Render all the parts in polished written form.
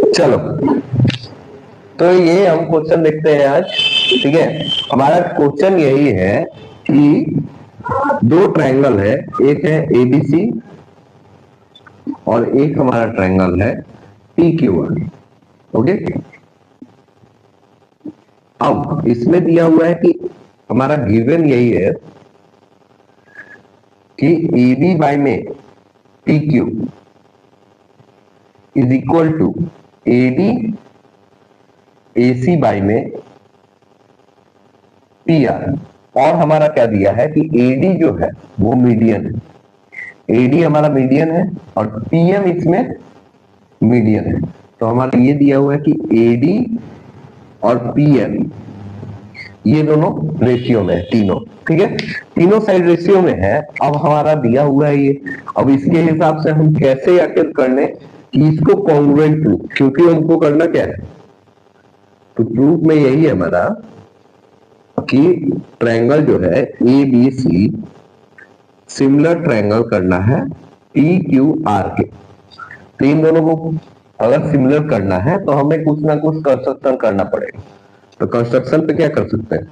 चलो, तो ये हम क्वेश्चन देखते हैं आज। ठीक है, हमारा क्वेश्चन यही है कि दो ट्रायंगल है, एक है एबीसी और एक हमारा ट्रायंगल है पीक्यूआर। ओके, अब इसमें दिया हुआ है कि हमारा गिवन यही है कि AB बाय में PQ is equal to AD AC by में PR। और हमारा क्या दिया है कि AD जो है वो मीडियन है, AD हमारा मीडियन है और PM इसमें मीडियन है। तो हमारा ये दिया हुआ है कि AD और PM ये दोनों रेशियो में है, तीनों। ठीक है, तीनों साइड रेशियो में है। अब हमारा दिया हुआ है ये, अब इसके हिसाब से हम कैसे आखिर करने कि इसको कॉन्ग्रुएंट प्रूफ, क्योंकि हमको करना क्या है, तो प्रूफ में यही है हमारा कि ट्रायंगल जो है ABC सिमिलर ट्रायंगल करना है PQR के। तो इन दोनों को अगर सिमिलर करना है तो हमें कुछ ना कुछ कंस्ट्रक्शन करना पड़ेगा। तो कंस्ट्रक्शन पे क्या कर सकते हैं,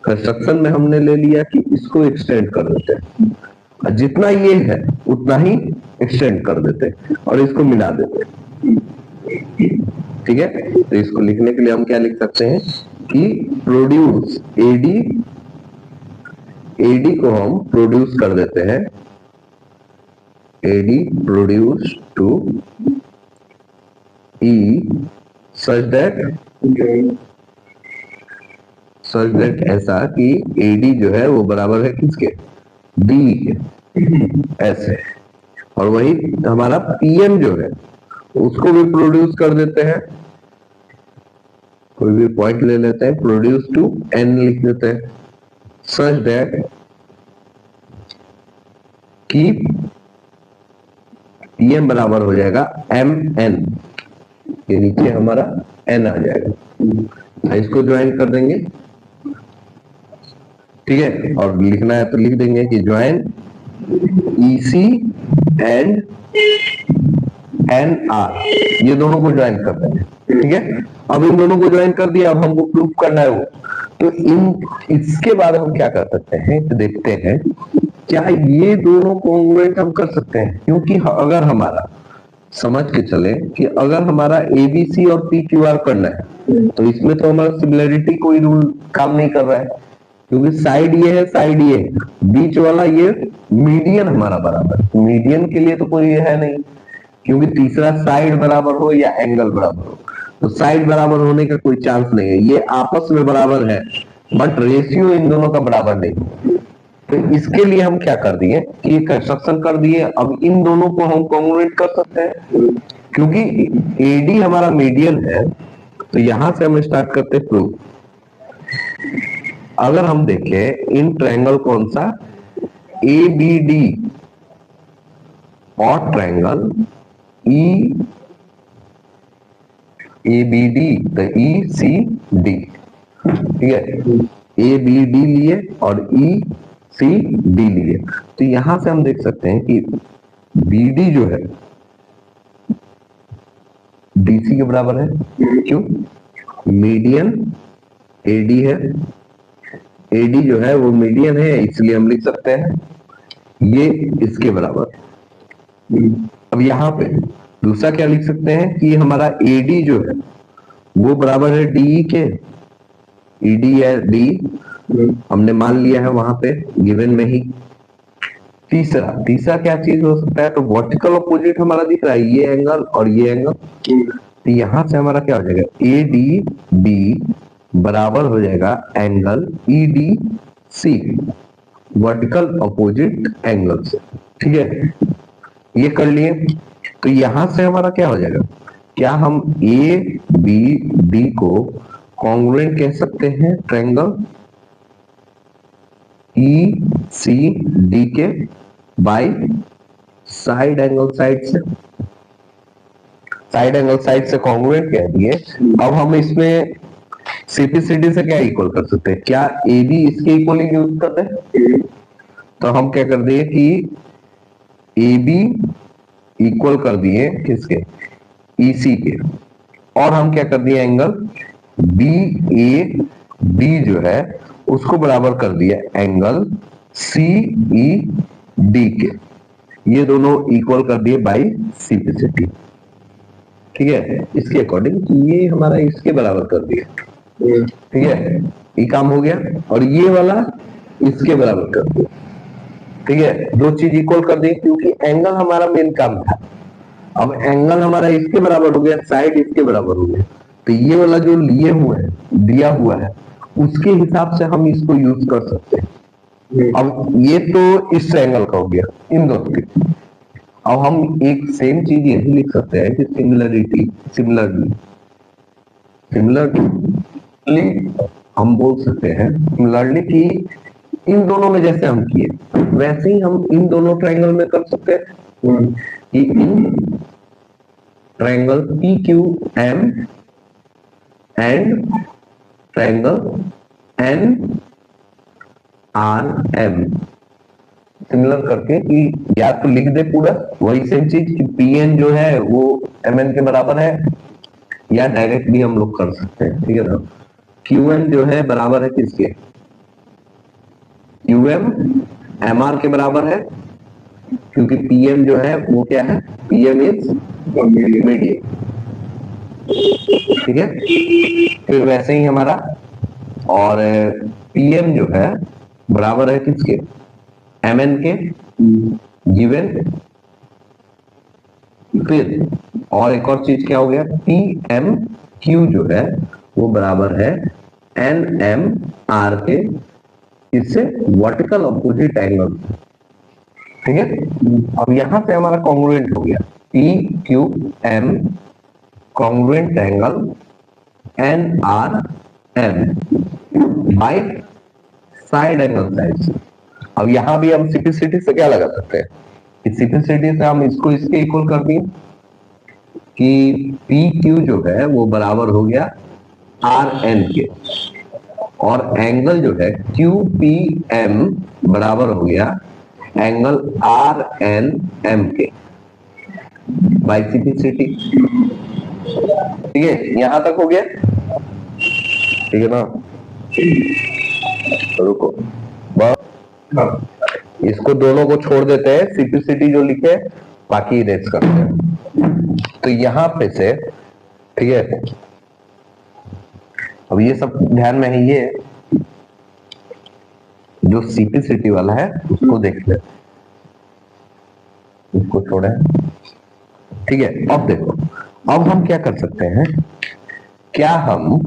कंस्ट्रक्शन में हमने ले लिया कि इसको एक्सटेंड कर देते हैं, और जितना ये है उतना ही एक्सटेंड कर देते हैं और इसको मिला देते हैं। ठीक है, तो इसको लिखने के लिए हम क्या लिख सकते हैं कि प्रोड्यूस AD को हम प्रोड्यूस कर देते हैं, AD produce to E such that ऐसा कि AD जो है वो बराबर है किसके, D के, ऐसे। और वही हमारा PM जो है उसको भी प्रोड्यूस कर देते हैं, कोई भी पॉइंट ले लेते हैं, प्रोड्यूस टू N लिख देते हैं, such that कि PM बराबर हो जाएगा MN के नीचे हमारा N आ जाएगा। इसको ज्वाइन कर देंगे। ठीक है, और लिखना है तो लिख देंगे कि ज्वाइन EC एंड NR, ये दोनों को ज्वाइन कर देंगे। ठीक है, अब इन दोनों को ज्वाइन कर दिया, अब हमको प्रूफ करना है वो। तो इसके बाद हम क्या कर सकते हैं, तो देखते हैं क्या ये दोनों कॉन्ग्रुएंट हम कर सकते हैं। क्योंकि अगर हमारा समझ के चले कि अगर हमारा ABC और PQR करना है तो इसमें तो हमारा सिमिलरिटी कोई रूल काम नहीं कर रहा है, क्योंकि साइड ये है, साइड ये है, बीच वाला ये मीडियन हमारा बराबर, मीडियन के लिए तो कोई है नहीं, क्योंकि तीसरा साइड बराबर हो या एंगल बराबर हो, तो साइड बराबर होने का कोई चांस नहीं है। ये आपस में बराबर है बट रेशियो इन दोनों का बराबर नहीं। तो इसके लिए हम क्या कर दिए कि कंस्ट्रक्शन कर दिए। अब इन दोनों को हम कॉन्ग्रुएंट कर सकते हैं, क्योंकि AD हमारा मीडियन है। तो यहां से हम स्टार्ट करते हैं प्रूफ। अगर हम देखें इन ट्रायंगल कौन सा, ABD और ट्रायंगल ABD तो ECD। ठीक है, ABD लिए और ECD लिए। तो यहां से हम देख सकते हैं कि BD जो है DC के बराबर है, क्यों, मीडियन AD है, AD जो है वो मीडियन है, इसलिए हम लिख सकते हैं ये इसके बराबर। अब यहाँ पे दूसरा क्या लिख सकते हैं कि हमारा AD जो है वो बराबर है DE के, ED है D, हमने मान लिया है वहां पे गिवन में ही। तीसरा क्या चीज हो सकता है, तो वर्टिकल अपोजिट हमारा दिख रहा है, ये एंगल और ये एंगल। तो यहां से हमारा क्या हो जाएगा, ADB बराबर हो जाएगा angle EDC, vertical opposite angle से। ठीक है, ये कर लिए। तो यहां से हमारा क्या हो जाएगा, क्या हम ABD को कॉन्ग्रुएंट कह सकते हैं ट्रायंगल ECD के बाय साइड एंगल साइड से, साइड एंगल साइड से कॉन्ग्रुएंट कह दिए। अब हम इसमें CPCD से क्या इक्वल कर सकते हैं, क्या AB इसके इक्वल यूज करते हैं। तो हम क्या कर दिए कि AB इक्वल कर दिए किसके, EC के, और हम क्या कर दिए एंगल BAD जो है उसको बराबर कर दिया एंगल CED के, ये दोनों इक्वल कर दिए बाई सिंप्लिसिटी। ठीक है, इसके अकॉर्डिंग ये हमारा इसके बराबर कर दिया। ठीक है, ये काम हो गया, और ये वाला इसके बराबर कर दिया। ठीक है, दो चीज इक्वल कर दी क्योंकि एंगल हमारा मेन काम था। अब एंगल हमारा इसके बराबर हो गया, साइड इसके बराबर हो गया, तो ये वाला जो लिए हुए है दिया हुआ है उसके हिसाब से हम इसको यूज कर सकते हैं। अब ये तो इस एंगल का हो गया इन दोनों के। अब हम एक सेम चीज यही लिख सकते हैं कि सिमिलरली हम बोल सकते हैं सिमिलरली कि इन दोनों में जैसे हम किए वैसे ही हम इन दोनों ट्रायंगल में कर सकते हैं कि in triangle PQM and triangle NRM similar करके कि या तो लिख दे पूरा वही सेम चीज कि PN जो है वो MN के बराबर है, या डायरेक्ट भी हम लोग कर सकते हैं। ठीक है ना, QM जो है बराबर है किसके, QM MR के बराबर है, क्योंकि PM जो है वो क्या है, PM इज मीडियम। ठीक है, फिर वैसे ही हमारा और PM जो है बराबर है किसके, MN के गिवन। फिर और एक और चीज क्या हो गया, PMQ जो है वो बराबर है NMR के, इससे वर्टिकल अपोजिट एंगल। ठीक है, अब यहां से हमारा कॉन्ग्रुएंट हो गया PQM congruent angle NRM by side angle side. अब यहां भी हम सिंप्लिसिटी से क्या लगा सकते हैं, इस सिंप्लिसिटी से हम इसको इसके इक्वल कर दिए कि PQ जो है वो बराबर हो गया RN के, और एंगल जो है QPM बराबर हो गया एंगल RNM के बाई सिंप्लिसिटी। ठीक है, यहां तक हो गया। ठीक है ना, रुको बस इसको दोनों को छोड़ देते हैं, सिंप्लिसिटी जो लिखे बाकी इरेज करते हैं। तो यहां पे से ठीक है, अब ये सब ध्यान में है, ये जो सिंप्लिसिटी वाला है उसको देख ले, उसको छोड़े। ठीक है, अब देखो अब हम क्या कर सकते हैं, क्या हम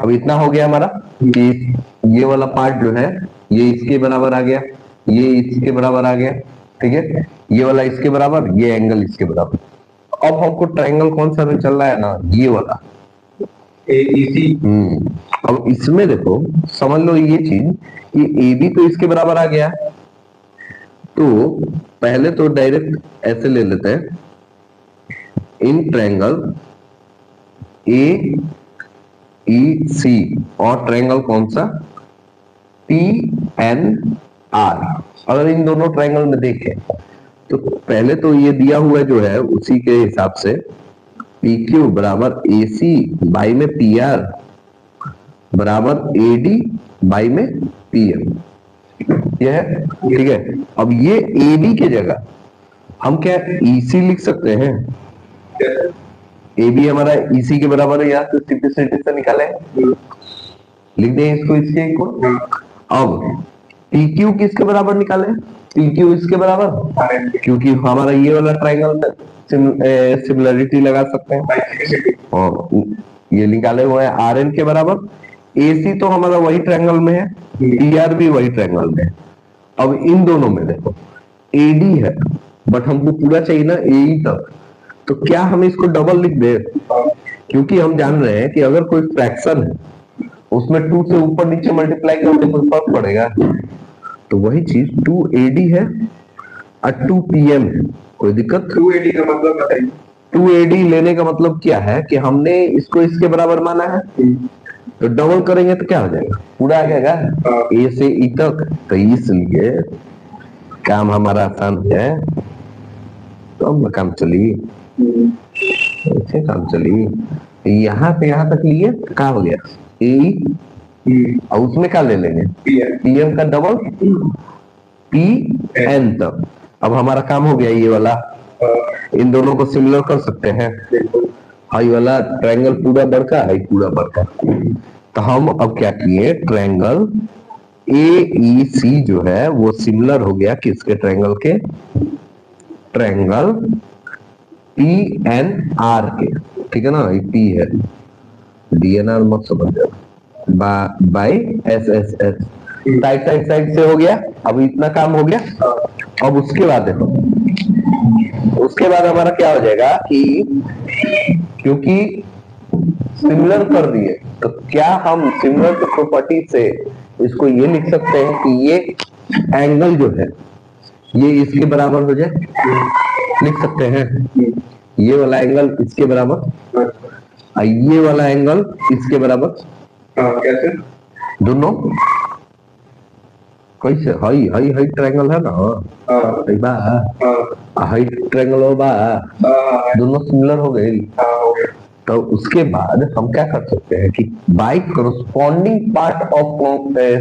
अब इतना हो गया हमारा कि ये वाला पार्ट जो है ये इसके बराबर आ गया, ये इसके बराबर आ गया। ठीक है, ये वाला इसके बराबर, ये एंगल इसके बराबर। अब हमको ट्रायंगल कौन सा में चल रहा है ना, ये वाला AEC। अब इसमें देखो समझ लो ये चीज, ये AB तो इसके बराबर आ गया, तो पहले तो डायरेक्ट ऐसे ले लेते हैं, इन ट्रायंगल AEC और ट्रायंगल कौन सा PNR। अगर इन दोनों ट्रायंगल में देखें तो पहले तो ये दिया हुआ जो है उसी के हिसाब से PQ बराबर AC बाई में PR बराबर AD बाई में PM, यह है। ठीक है, अब ये AD के जगह हम क्या EC लिख सकते हैं, AB हमारा EC के बराबर है, या तो सिंप्लिसिटी से निकाले लिख दें इसको इसके इक्वल। अब PQ किसके बराबर निकाले, PQ इसके बराबर, क्योंकि हमारा ये वाला ट्रायंगल में सिमिलरिटी लगा सकते हैं, और ये निकाले हुए हैं RN के बराबर। AC तो हमारा वही ट्रायंगल में है, PR भी वही ट्रायंगल में है। अब इन दोनों में देखो AD है, बट हमको पूरा चाहिए ना AE तक, तो क्या हम इसको डबल लिख दे, क्योंकि हम जान रहे हैं कि अगर कोई फ्रैक्शन है उसमें 2 से ऊपर नीचे मल्टीप्लाई करने पर फर्क पड़ेगा, तो वही चीज 2AD है और 2PM है, कोई दिक्कत। 2AD का मतलब बताइए, 2AD लेने का मतलब क्या है कि हमने इसको इसके बराबर माना है, तो डबल करेंगे तो क्या हो जाएगा, पूरा आ जाएगा A से E तक, तो इसलिए काम हमारा आसान है, तो हम काम चलिए। अच्छे काम चली। यहाँ से यहाँ तक लिए क्या हो गया ए, और उसमें क्या ले लेंगे पीएम का डबल पी एन तक। अब हमारा काम हो गया ये वाला, इन दोनों को सिमिलर कर सकते हैं। हाई वाला ट्रायंगल पूरा बड़का है पूरा बड़का, तो हम अब क्या किए ट्रायंगल ए ई सी जो है वो सिमिलर हो गया किसके ट्रायंगल के, ट्रायंगल पी एन आर के। ठीक है ना, ये पी है, डीएनआर मत समझ जाओ, by S S S side side side से हो गया। अब इतना काम हो गया। अब उसके बाद देखो, उसके बाद हमारा क्या हो जाएगा कि क्योंकि सिमिलर कर दिए तो क्या हम सिमिलर की प्रॉपर्टी से इसको ये लिख सकते हैं कि ये एंगल जो है ये इसके बराबर हो जाए, लिख सकते हैं ये वाला एंगल इसके बराबर और ये वाला एंगल इसके बराबर। कैसे दोनों कैसे हाई हाई हाई ट्रायंगल है ना, हाई ट्रायंगल हो बा दोनों सिमिलर हो गए। तो उसके बाद हम क्या कर सकते हैं कि by corresponding part of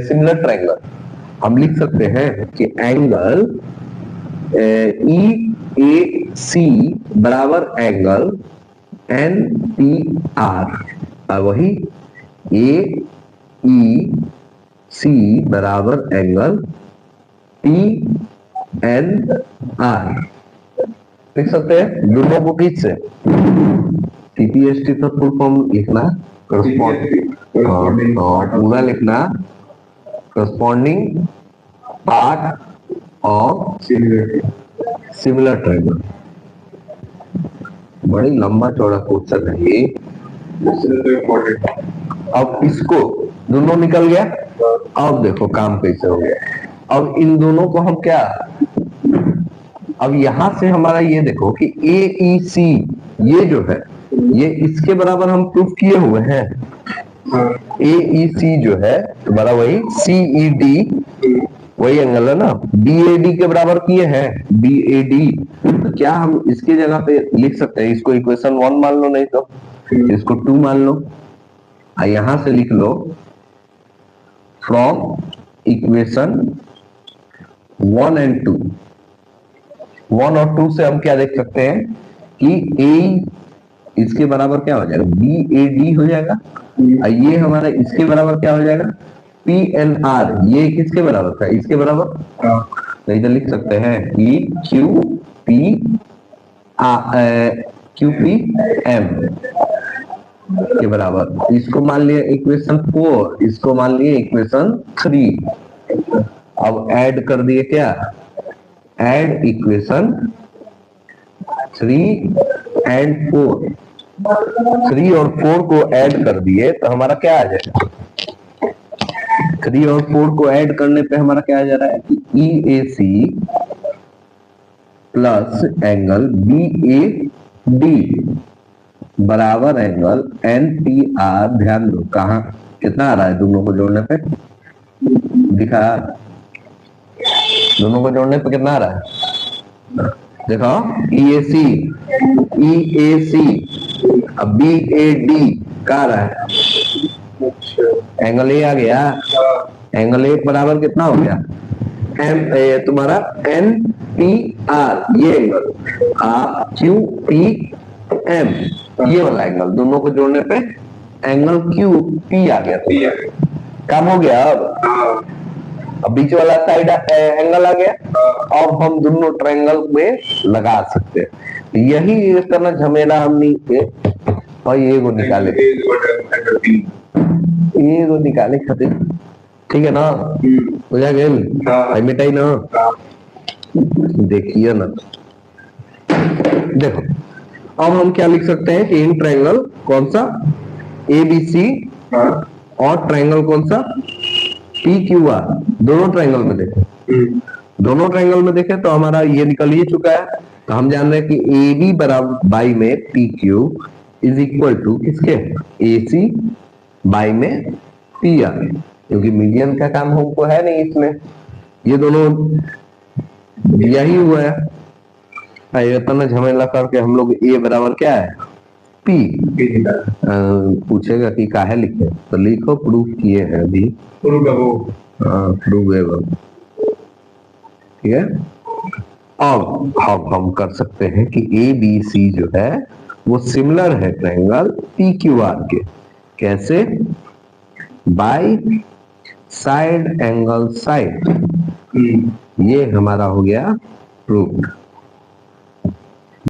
similar triangle हम लिख सकते हैं कि एंगल ई ए सी बराबर एंगल एन पी आर, वही ए ई सी बराबर एंगल टी एन आर लिख सकते हैं। दोनों को किस से टीपीएसटी तो फुल फॉर्म लिखना, पूरा लिखना corresponding part of similar triangle. बड़ी लंबा चौड़ा क्वेश्चन है ये। अब इसको दोनों निकल गया। अब देखो काम कैसे हो गया। अब इन दोनों को हम क्या, अब यहां से हमारा ये देखो कि ए ई सी ये जो है ये इसके बराबर हम प्रूफ किए हुए हैं। ए ई सी जो है तुम्हारा वही सी ई डी वही एंगल है ना, बी ए डी के बराबर किए हैं बी ए डी। तो क्या हम इसकी जगह पे लिख सकते हैं, इसको इक्वेशन 1 मान लो, नहीं तो इसको 2 मान लो, यहां से लिख लो फ्रॉम इक्वेशन 1 एंड 2। 1 और 2 से हम क्या देख सकते हैं कि ए इसके बराबर क्या हो जाएगा बी ए डी हो जाएगा, और ये हमारा इसके बराबर क्या हो जाएगा पी एन आर। ये किसके बराबर था इसके बराबर, तो इधर लिख सकते हैं कि क्यू पी एम के बराबर। इसको मान लिया इक्वेशन 4, इसको मान लिए इक्वेशन 3। अब ऐड कर दिए क्या, ऐड इक्वेशन 3 एंड 4, 3 और 4 को ऐड कर दिए तो हमारा क्या आ जाएगा, 3 और 4 को ऐड करने पे हमारा क्या आ जा रहा है कि E A C plus angle B A D बराबर एंगल एन पी आर। ध्यान दो कहा कितना आ रहा है दोनों को जोड़ने पे, दिखा दोनों को जोड़ने पे कितना आ रहा है, देखो ई ए सी अब बी ए डी का आ रहा है, एंगल ए आ गया, एंगल ए बराबर कितना हो गया एम तुम्हारा एन पी आर, ये एंगल क्यू पी एम, ये वाला एंगल दोनों को जोड़ने पे एंगल क्यू पी आ गया, काम हो गया। अब बीच वाला साइड एंगल आ गया, अब हम दोनों ट्रायंगल में लगा सकते हैं। यही इस तरह झमेला हमने भाई ये को निकाले, ये को निकाले खातिर, ठीक है ना, हो जाएगा मिटाई ना। देखिए ना, देखो अब हम क्या लिख सकते हैं कि इन ट्रायंगल कौन सा ए बी सी और ट्रायंगल कौन सा पी क्यू आर, दोनों ट्रायंगल में देखें, दोनों ट्रायंगल में देखें तो हमारा ये निकल ही चुका है। तो हम जान रहे हैं कि ए बी बराबर बाई में P Q is equal to किसके ए सी बाई में पी आर, क्योंकि मीडियन का काम हमको है नहीं इसमें, ये दोनों दिया ही हुआ है। इतना झमेला करके हम लोग ए बराबर क्या है पी पूछेगा कि काहे लिखे, तो लिखो प्रूफ किए हैं अभी, प्रूफ है। ठीक है, अब हम कर सकते हैं कि ए बी सी जो है वो सिमिलर है ट्रायंगल पी क्यू आर के। कैसे? By side angle side. ये हमारा हो गया प्रूफ।